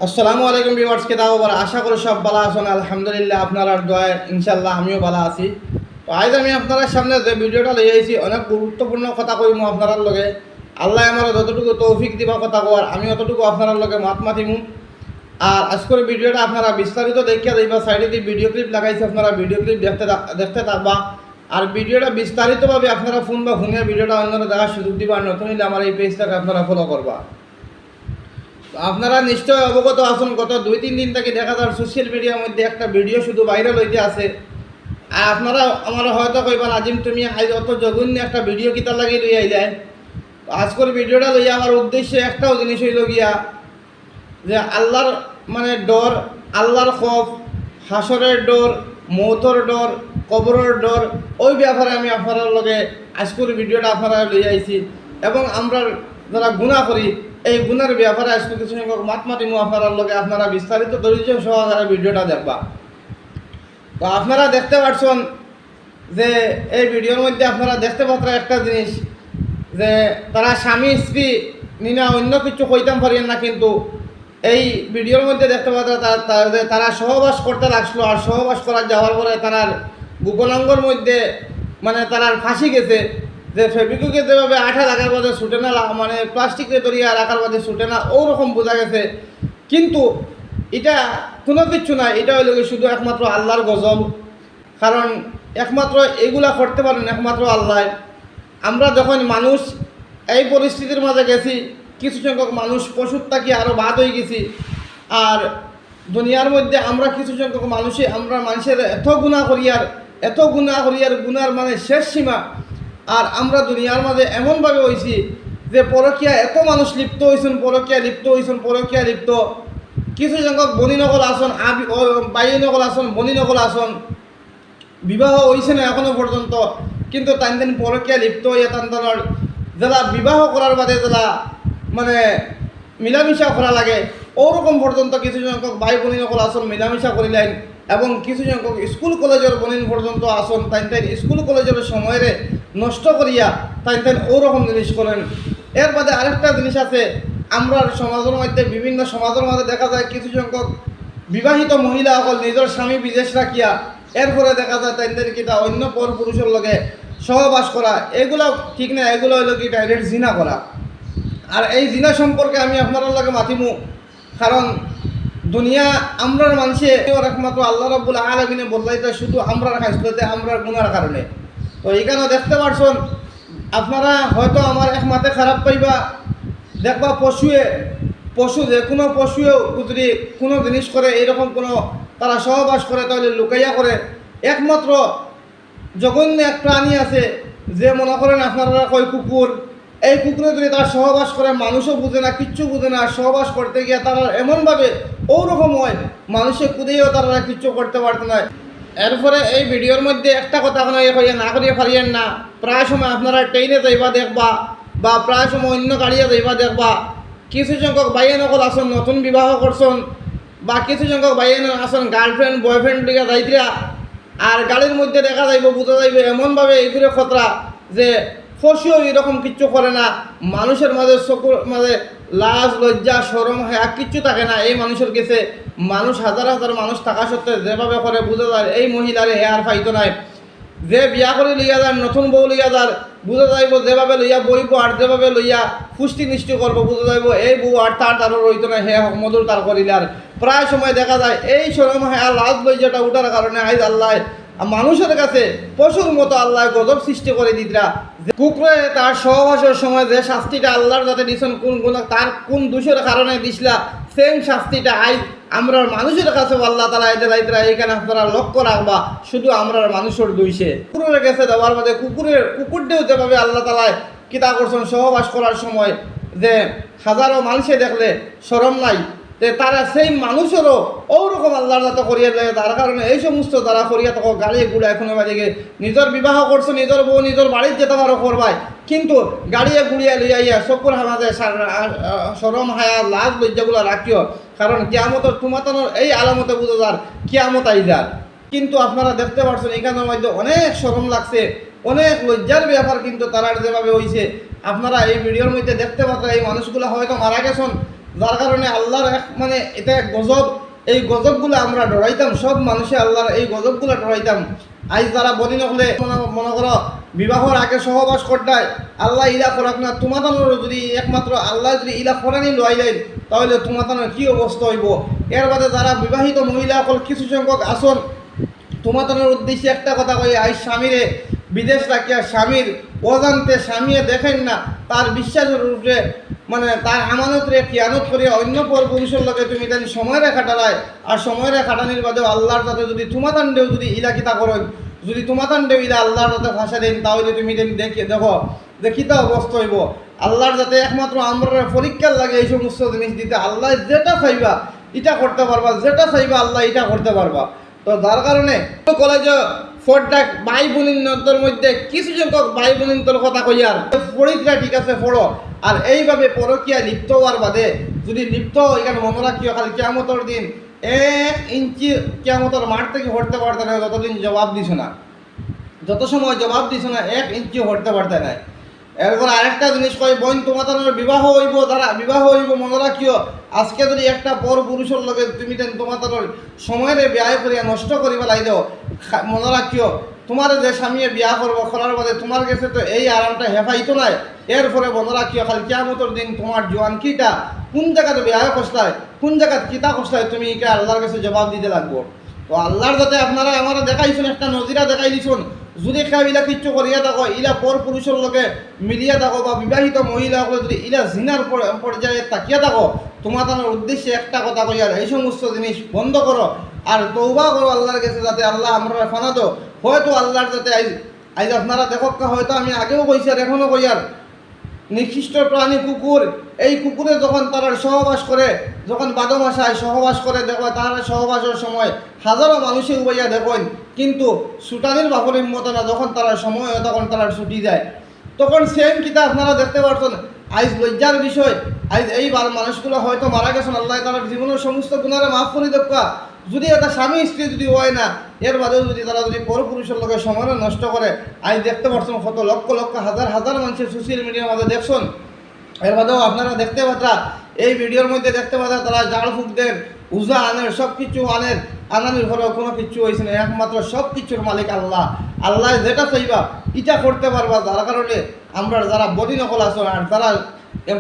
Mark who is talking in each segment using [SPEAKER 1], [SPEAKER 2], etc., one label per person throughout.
[SPEAKER 1] আসসালামু আলাইকুম ভিউয়ার্স, কে দাও বড় আশা করি সব ভালো আছেন। আলহামদুলিল্লাহ আপনার দোয়ায় ইনশাআল্লাহ আমিও ভালো আছি। তো আজ আমি আপনাদের সামনে যে ভিডিওটা লই আইছি অনেক গুরুত্বপূর্ণ কথা কইমু আপনার লগে। আল্লাহ আমার যতটুকু তৌফিক দিবা কথা কওয়ার আমি অতটুকু আপনার লগে মাত মাতিমু। আর আজকের ভিডিওটা আপনারা বিস্তারিত দেখিয়া যাইবা। সাইডে দিয়ে ভিডিও ক্লিপ লাগাইছি, আপনারা ভিডিও ক্লিপ দেখতে থাকবা। আর ভিডিওটা বিস্তারিতভাবে আপনারা ফোন বা ফোনের ভিডিওটা অন্যরা দেখার সুযোগ দিবা। আর নতুন হইলে আমার এই পেজটাকে আপনারা ফলো করবা। আপনারা নিশ্চয় অবগত আছেন, গত 2-3 দিন থেকে দেখা যায় সোশ্যাল মিডিয়ার মধ্যে একটা ভিডিও শুধু ভাইরাল হইতে আছে। আর আপনারা আমার হয়তো কইবা আজিম তুমি আজ অত জঘন্য একটা ভিডিও কিতা লাগি লই আইলে। আজকের ভিডিওটা লইয়া আমার উদ্দেশ্য একটাও জিনিস হইল গিয়া যে আল্লাহর ডর, আল্লাহর খৌফ, হাসরের ডর, মৌতর ডর, কবরের ডর, ওই ব্যাপারে আমি আপনার লগে আজকের ভিডিওটা আপনারা লই আইছি। এবং আমরা যারা গুনাহ করি এই গুনার ব্যাপারে আজকে কিছু সংখ্যক মাত মাতিমু আপনার লগে। আপনারা বিস্তারিত ধৈর্য সহকারে ভিডিওটা দেখবা। তো আপনারা দেখতে পাচ্ছেন যে এই ভিডিওর মধ্যে আপনারা দেখতে পাচ্ছেন একটা জিনিস যে তারা স্বামী স্ত্রী নিনা অন্য কিছু কইতাম পারেন না, কিন্তু এই ভিডিওর মধ্যে দেখতে পাচ্ছেন তারা সহবাস করতে লাগছিল। আর সহবাস করার যাওয়ার পরে তার গোপনাঙ্গর মধ্যে তারা ফাঁসি গেছে। যে ফেব্রিককে যেভাবে আঠা লাগার বাদে ছুটে না, প্লাস্টিকে দরিয়া রাখার বাদে ছুটে না, ওরকম বোঝা গেছে। কিন্তু এটা কোনো কিছু না, এটা হইল শুধু একমাত্র আল্লাহর গজব। কারণ একমাত্র এগুলা করতে পারেন একমাত্র আল্লাহ। আমরা যখন মানুষ এই পরিস্থিতির মাঝে গেছি, কিছু সংখ্যক মানুষ পশুর থাকি আরও বাদ হয়ে গেছি। আর দুনিয়ার মধ্যে আমরা কিছু সংখ্যক মানুষের এত গুনাহ করিয়ার গুনার শেষ সীমা। আর আমরা দুনিয়ার মাঝে এমনভাবে হয়েছি যে পরকীয়া এত মানুষ লিপ্ত হয়েছেন। কিছু সংখ্যক বনিনকল আসন, বাইনকল আসন, বনিনকল আসন বিবাহ হয়েছে না এখনো পর্যন্ত, কিন্তু তাই পরকীয়া লিপ্ত হইয়া তার যারা বিবাহ করার বাদে যারা মিলামিশা করা লাগে ওরকম পর্যন্ত কিছু সংখ্যক ভাই বনিনকল আসন মিলামিশা করিলেন। এবং কিছু সংখ্যক স্কুল কলেজের বনিন পর্যন্ত আসন তাই স্কুল কলেজের সময়ের নষ্ট করিয়া তাই ওরকম জিনিস করেন। এর বাদে আরেকটা জিনিস আছে, আমরা সমাজের মধ্যে বিভিন্ন সমাজের মধ্যে দেখা যায় কিছু সংখ্যক বিবাহিত মহিলা সকল নিজের স্বামী বিদেশ রাখিয়া এরপরে দেখা যায় তাই কিটা অন্য পর পুরুষের লগে সহবাস করা, এগুলো ঠিক না। এগুলো হইল কি ডাইরেক্ট জিনা করা। আর এই জিনা সম্পর্কে আমি আপনার লগে মাতিমু। কারণ দুনিয়া আমরার মানুষে একমাত্র আল্লাহ রাব্বুল আলামিনে বদলাইতে শুধু আমরার খাইতে আমরার গুনার কারণে। তো এইখানে দেখতে পারছেন আপনারা হয়তো আমার এক মাতে খারাপ পাইবা। দেখবা পশু যে কোনো পশুয়েও যদি কোনো জিনিস করে এইরকম কোনো তারা সহবাস করে তাহলে লুকাইয়া করে। একমাত্র জঘন্য এক প্রাণী আছে যে মনে করেন আপনারা কয় কুকুর। এই কুকুরে যদি তারা সহবাস করে মানুষও বুঝে না, কিচ্ছু বুঝে না। সহবাস করতে গিয়ে তারা এমনভাবে ওরকম হয় মানুষে কুদেও তারা কিচ্ছু করতে পারত না। এরপরে এই ভিডিওর মধ্যে একটা কথা এখন না করিয়ে পারিয়েন না। প্রায় সময় আপনারা ট্রেনে যাইবা দেখবা বা প্রায় সময় অন্য গাড়িয়ে যাইবা দেখবা কিছু সংখ্যক বাইনকল আসন নতুন বিবাহ করছেন, বা কিছু সংখ্যক বাইন আসন গার্লফ্রেন্ড বয়ফ্রেন্ড লিগে যাইতরা। আর গাড়ির মধ্যে দেখা যাইব বোঝা যাইবে এমনভাবে এইগুলো খতরা যে পশুও এরকম কিচ্ছু করে না। মানুষের মাঝে চকুর মাঝে লাজ লজ্জা শরম হায়া কিচ্ছু থাকে না এই মানুষের কাছে। মানুষ হাজার হাজার মানুষ থাকা সত্ত্বে যেভাবে করে বোঝা যায় এই মহিলারে হে আর ফাইতো নাই। যে বিয়া করে লইয়া যার নতুন বউ লইয়া যার বোঝা যাইব যেভাবে লইয়া বইব আর যেভাবে লইয়া পুষ্টি নিষ্টি করবো বোঝা যাইব এই বউ আর তারও রইতো না হে মধুর তার করিলে। আর প্রায় সময় দেখা যায় এই শরম হায়া লাজ লজ্জাটা উঠার কারণে আইজ আল্লাহ মানুষের কাছে পশুর মতো আল্লাহ গজব সৃষ্টি করে দিতরা। কুকুরে তার সহবাসের সময় যে শাস্তিটা আল্লাহর যাতে দিছেন তার কোন দোষের কারণে দিছিলা সেম শাস্তিটা আই আমরা মানুষের কাছে আল্লাহ তালা এদের এইখানে আপনারা লক্ষ্য রাখবা। শুধু আমরা মানুষের দোষে কুকুরের কাছে দেওয়ার মধ্যে কুকুরটিও যেভাবে আল্লাহ তালায় কিতা করছেন সহবাস করার সময় যে হাজারো মানুষে দেখলে শরম নাই, তারা সেই মানুষেরও ওরকম আল্লাহর যাতে করিয়া দেয়। তার কারণে এই সমস্ত তারা করিয়া তখন গাড়ি গুড়া এখনো বাজে নিজের বিবাহ করছে নিজের বউ নিজের বাড়ির যেতে পারো করবাই, কিন্তু গাড়িয়ে গুড়িয়া লইয়া চকুর হামাজে শরম হায়া লাজ লজ্জাগুলো রাখিও। কারণ কিয়ামতের তুমাতানোর এই আলামতে বুঝো যার কিয়ামত আই যার। কিন্তু আপনারা দেখতে পাচ্ছেন এখানের মধ্যে অনেক শরম লাগছে অনেক লজ্জার ব্যাপার কিন্তু তারার যেভাবে হয়েছে আপনারা এই ভিডিওর মধ্যে দেখতে পাচ্ছেন। এই মানুষগুলো হয়তো মারা গেছেন, যার কারণে আল্লাহর এক মানে এটা এক গজব। এই গজবগুলো আমরা ডরাইতাম, সব মানুষে আল্লাহর এই গজবগুলো ডরাইতাম। আজ যারা বলি নকলে মনে করো বিবাহর আগে সহবাস করতায়, আল্লাহ ইলা করাক না, তোমাদের যদি একমাত্র আল্লাহ যদি ইলা করানি লয় যায় তাহলে তোমাদের কী অবস্থা হইব। এর বাদে যারা বিবাহিত মহিলা সকল কিছু সংখ্যক আসন, তোমাদের উদ্দেশ্যে একটা কথা কই, আজ স্বামীরে বিদেশ রাখিয়া স্বামীর অজান্তে স্বামীয়ে দেখেন না তার বিশ্বাসের উপরে মানে তার আমানতরে কিয়ানত করিয়া অন্য পর পুরুষের লগে তুমি তাই সময়ের খাটালায়। আর সময়ের খাটানির বাদেও আল্লাহর তাতে যদি তোমাতান্ডেও যদি ইলা কিতা করেন, যদি তোমাতান্ডেও ইলা আল্লাহর তাতে ভাষা দেন, তাহলে তুমি দেখে দেখো দেখিতে অবস্থা হইব। আল্লাহর যাতে একমাত্র আমরা পরীক্ষার লাগে এই সমস্ত জিনিস দিতে, আল্লাহ যেটা চাইবা এটা করতে পারবা, যেটা চাইবা আল্লাহ এটা করতে পারবা। তো যার কারণে কলেজে ফোরটাক ভাই বোনের মধ্যে কিছু সংখ্যক ভাই বোনের কথা কইয়ার পড়িতরা ঠিক আছে পড়ো, আর এইভাবে পরকিয়া লিপ্ত হওয়ার বাদে যদি লিপ্ত এখানে মনে রাখিও খালি কিয়ামতের দিন 1 ইঞ্চি কিয়ামতের মাঠ থেকে হটতে পারতে না, যতদিন জবাব দিছ না, যত সময় জবাব দিছ না 1 ইঞ্চি হটতে পারতে না। এরপর আরেকটা জিনিস কই, বোন তোমাদের বিবাহ হইব, যারা বিবাহ হইব মনে রাখিও আজকে যদি একটা পর পুরুষের লগে তুমি তোমাদের সময়ের ব্যয় করিয়া নষ্ট করিবা লাই দাও, মনে রাখিও তোমার যে স্বামী বিয়া করবো করার বাদে তোমার কাছে তো এই আরামটা হেফাইতো নাই। এরপরে মনে রাখিও খালি কিয়ামতের দিন তোমার জোয়ান কিটা কোন জায়গাতে ব্যয় কষলায়, কোন জায়গাতে কিতা কষলায়, তুমি একে আল্লাহর কাছে জবাব দিতে লাগবো। তো আল্লাহর যাতে আপনারা আমার দেখাইছেন একটা নজিরা দেখাই দিছুন, যদি কেউ ইলা কিচ্ছু করিয়া থাকো, ইলা পর পুরুষের লগে মিলিয়া থাকো বা বিবাহিত মহিলা যদি ইলা জিনার পর্যায়ে তাকিয়া থাকো, তোমাদের উদ্দেশ্যে একটা কথা কইয়ার এই সমস্ত জিনিস বন্ধ করো আর তওবা করো আল্লাহর কাছে, যাতে আল্লাহ আমরা ফানা দো। হয়তো আল্লাহর যাতে আজ আপনারা দেখো, হয়তো আমি আগেও কইছি আর এখনও কইয়ার, নিকৃষ্ট প্রাণী কুকুর, এই কুকুরে যখন তারা সহবাস করে, যখন বাদমাসায় সহবাস করে দেখো, তারা সহবাসের সময় হাজারো মানুষের উবাইয়া দেখেন, কিন্তু সুটানির বাপরের মতো না, যখন তারা সময় হয় তখন তারা ছুটি যায়, তখন সেম কিতা আপনারা দেখতে পারছেন। আজ লজ্জার বিষয়, আজ এইবার মানুষগুলো হয়তো মারা গেছেন, আল্লাহ তার জীবনের সমস্ত গুণারে মাফ করে দেখা। যদি একটা স্বামী স্ত্রী যদি হয় না, এর বাদেও যদি তারা যদি পরপুরুষের লোকের সময় নষ্ট করে, আজ দেখতে পাচ্ছেন কত লক্ষ লক্ষ হাজার হাজার মানুষের সোশ্যাল মিডিয়ার মধ্যে দেখছেন। এর বাদেও আপনারা দেখতে পাচ্ছেন, এই ভিডিওর মধ্যে দেখতে পাচ্ছেন তারা জাল ফুক দেন, উজা আনের, সব কিছু আনানির ঘরেও কোনো কিছু হয়েছে না, একমাত্র সব কিছুর মালিক আল্লাহ। আল্লাহ যেটা চাইবা এটা করতে পারবা। যার কারণে আমরা যারা বদি নকল আছেন আর যারা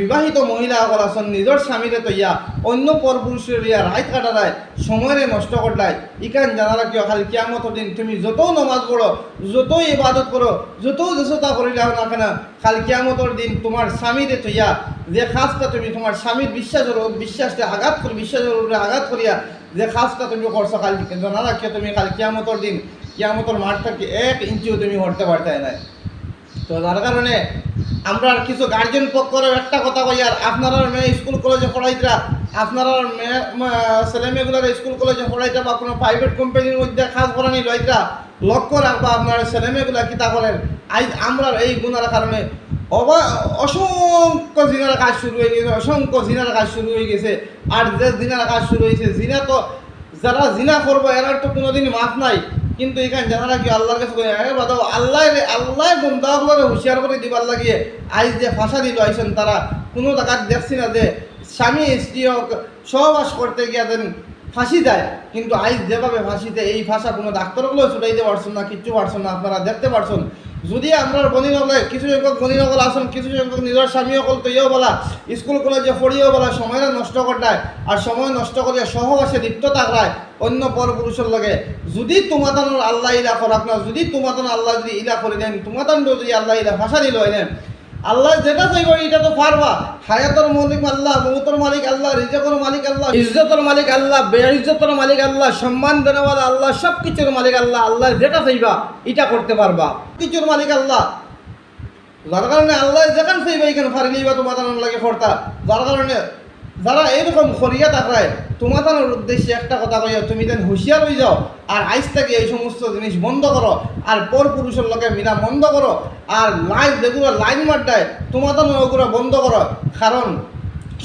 [SPEAKER 1] বিবাহিত মহিলা সকল আছেন, নিজের স্বামীরে তৈয়া অন্য পর পুরুষের ইয়া রাইত কাটারায় সময়ের নষ্ট করলাই, ইকান জানা রাখিও খালি কিয়ামতের দিন তুমি যত নমাজ পড়ো, যতই ইবাদত করো, যত যেসতা করিলাও না কেন, খালি কিয়ামতের দিন তোমার স্বামীরে তৈয়া যে কাজটা তুমি তোমার স্বামীর বিশ্বাসে আঘাত করি, বিশ্বাসের উপরে আঘাত করিয়া যে কাজটা তুমি করছো, খালি জানা রাখিও তুমি খালি কিয়ামতের দিন কিয়ামতের মাঠ থেকে 1 ইঞ্চিও তুমি হটতে পারতে না। তো যার কারণে আমরা কিছু গার্জেন পক্ষের একটা কথা কই, আর আপনারা মেয়ে স্কুল কলেজে পড়াইতরা, আপনারা মেয়ে ছেলে মেয়েগুলোর স্কুল কলেজে পড়াইতে বা কোনো প্রাইভেট কোম্পানির মধ্যে কাজ করানি লইতরা, লক্ষ্য রাখবা আপনার ছেলে মেয়েগুলা কিতা করেন। আজ আমরা এই গুণার কারণে অসংখ্য জিনার কাজ শুরু হয়ে গেছে, অসংখ্য জিনার কাজ শুরু হয়ে গেছে। আর যে জিনার কাজ শুরু হয়েছে, জিনা তো যারা জিনা করবো এরার তো কোনোদিনই মাফ নাই, কিন্তু এখানে জানা কি আল্লাহর কাছে বাদাও আল্লাহ বন্ধাগুলোরে হুঁশিয়ার করে দিবার লাগিয়ে আজ যে ফাঁসা দিল আইসেন, তারা কোনো জায়গা দেখছি না যে স্বামী স্ত্রী সহবাস করতে গিয়ে দেন ফাঁসি দেয়, কিন্তু আজ যেভাবে ফাঁসিতে এই ভাষা কোনো ডাক্তারগুলো ছুটাইতে পারছেন না, কিচ্ছু পারছেন না, আপনারা দেখতে পারছেন। যদি আমরা বনি নকলে কিছু সংখ্যক বনি নকল আসুন, কিছু সংখ্যক নিজের স্বামী অকল তৈও বলা, স্কুল কলেজে পড়িও বলা, সময়টা নষ্ট করতায়, আর সময় নষ্ট করিয়া সহবাসে লিপ্ত থাকায় অন্য পর পুরুষের লগে, যদি তোমাদের আল্লাহ ইলা করাক না, যদি তোমাদের আল্লাহ যদি ইলা করে দেন, তোমাদের যদি আল্লাহ ইলা ভাষা দিল এলেন, আল্লাহ যেটা চাইব এটা তো পারবা। হায়াতের মালিক আল্লাহ, মৌতের মালিক আল্লাহ, রিজকের মালিক আল্লাহ, ইজ্জতের মালিক আল্লাহ, বেইজ্জতের মালিক আল্লাহ, সম্মান দেওয়ালা আল্লাহ, সব কিছুর মালিক আল্লাহ। আল্লাহ যেটা চাইবা এটা করতে পারবা, কিছুর মালিক আল্লাহ। যার কারণে আল্লাহ যেখানে চাইবা এখানে ফারিলেই বা তোমাদের লাগে ফর্তা। যার কারণে যারা এরকম খরিয়া তাকায়, তোমাদের উদ্দেশ্যে একটা কথা কইয়া তুমি দেন হুঁশিয়ার হয়ে যাও, আর আইজ থেকে এই সমস্ত জিনিস বন্ধ করো, আর পর পুরুষের লোকে মিলা বন্ধ করো, আর যেগুলো লাইন মারটায় তোমাদের ওগুলো বন্ধ করো। কারণ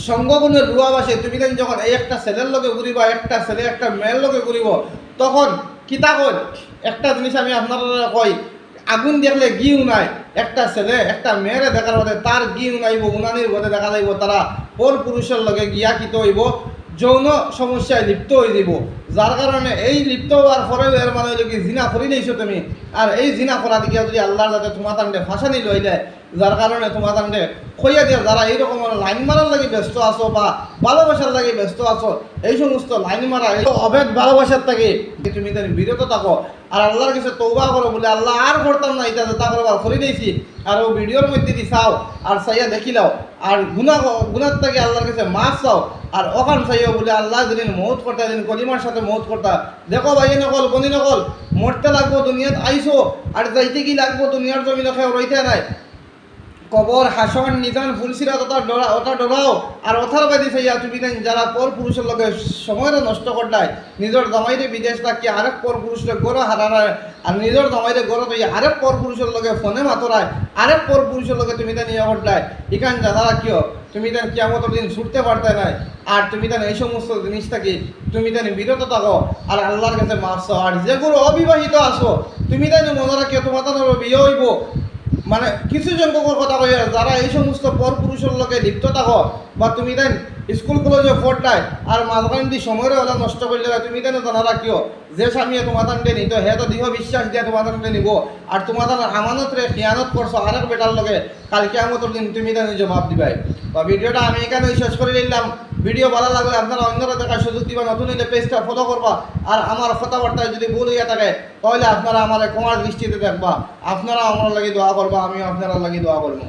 [SPEAKER 1] সঙ্গগুণের রুয়াবাসে তুমি দেন যখন এই একটা ছেলের লোকে ঘুরিবা, একটা ছেলে একটা মেয়ের লোকে ঘুরিব, তখন কিতা কই একটা জিনিস আমি আপনারা কই, আগুন দেখলে ঘি উনায়, একটা ছেলে একটা মেয়েরে দেখার মধ্যে তার ঘি উনাইব, উনানির মধ্যে দেখা যাইব তারা পর পুরুষের লগে গিয়া কিত হইব, যৌন সমস্যায় লিপ্ত হয়ে যাব। যার কারণে এই লিপ্ত হওয়ার পরেও এর মানে হইল কি জিনা করি নিয়েছো তুমি, আর এই জিনা করা দিকে যদি আল্লাহর যাতে তোমার তান্ডে ফাঁসানি লই দেয়, যার কারণে তোমার তান্ডে খইয়া দিয়ে যারা এইরকম লাইন মারার লাগে ব্যস্ত আছো বা ভালোবাসার লাগে ব্যস্ত আছো, এই সমস্ত লাইন মারা এই অভেদ ভালোবাসার থাকে তুমি তার বিরত থাকো আর আল্লাহর কাছে তৌবা করো বলে আল্লাহ আর করতাম না এটা তা করবার করে দিয়েছি, আর ও ভিডিওর মধ্যে দি চাও আর চাইয়া দেখিলাও আর গুনার থেকে আল্লাহর কাছে মাফ চাও আর ওখান চাইও বলে আল্লাহ যেদিন মৌত করতে যেদিন কলিমার সাথে মৌত করতা, দেখো ভাই নকল বনি নকল মরতে লাগবো দুনিয়াত আইসো আর যাইতে কি লাগবো দুনিয়ার জমি খেয়ে রইতে নাই, কবর হাসন নিজান ফুলসিরা ওটা ডরাও আর ওথার বাদি চাইয়া তুমি যারা পর পুরুষের লগে সময়টা নষ্ট করলাই, নিজের জামাইরে বিদেশ থাকি আরেক পর পুরুষের গড় হারায় আর নিজের জামাইরে গড় তৈরি আরেক পর পুরুষের লগে ফোনে মাতরায় আরেক পর পুরুষের লগে তুমি তা নিয়ে করলাই, এখান যারা কিয় তুমি তার কিয়ামতের দিন ছুটতে পারতে নাই, আর তুমি তার এই সমস্ত জিনিস থাকি তুমি তার বিরত থাকো আর আল্লাহর কাছে মাফ চাও। আর যেগুলো অবিবাহিত আসো তুমি তাই মনে রাখিও তোমার তার বিয়ে হইব, মানে কিছু সংখ্যকের কথা কই যারা এই সমস্ত পর পুরুষের লোকে লিপ্ত থাকো বা তুমি দেন স্কুল কলেজে পড়লাই আর মাঝখান দিয়ে সময়ের ওলা নষ্ট করলে তুমি দেন জানা রাখিও যে স্বামীয়ে তোমার তান্ডে নিত হে তো দৃঢ় বিশ্বাস দিয়ে তোমার তান্ডে নিব আর তোমার তার আমানতরে খিয়ানত করছো আরেক বেটার লগে কালকে আমতর দিন তুমি দেন জবাব দিবাই। বা ভিডিওটা আমি এখানে শেষ করে নিলাম। ভিডিও ভালো লাগলে আপনারা অন্যরা দেখার সুযোগ দিবা, নতুন হলে পেজটা ফলো করবা আর আমার কথাবার্তায় যদি ভুল হইয়া থাকে তাহলে আপনারা আমার ক্ষমার দৃষ্টিতে দেখবা, আপনারা আমার লাগি দোয়া করবা, আমিও আপনারা লাগি দোয়া করবো।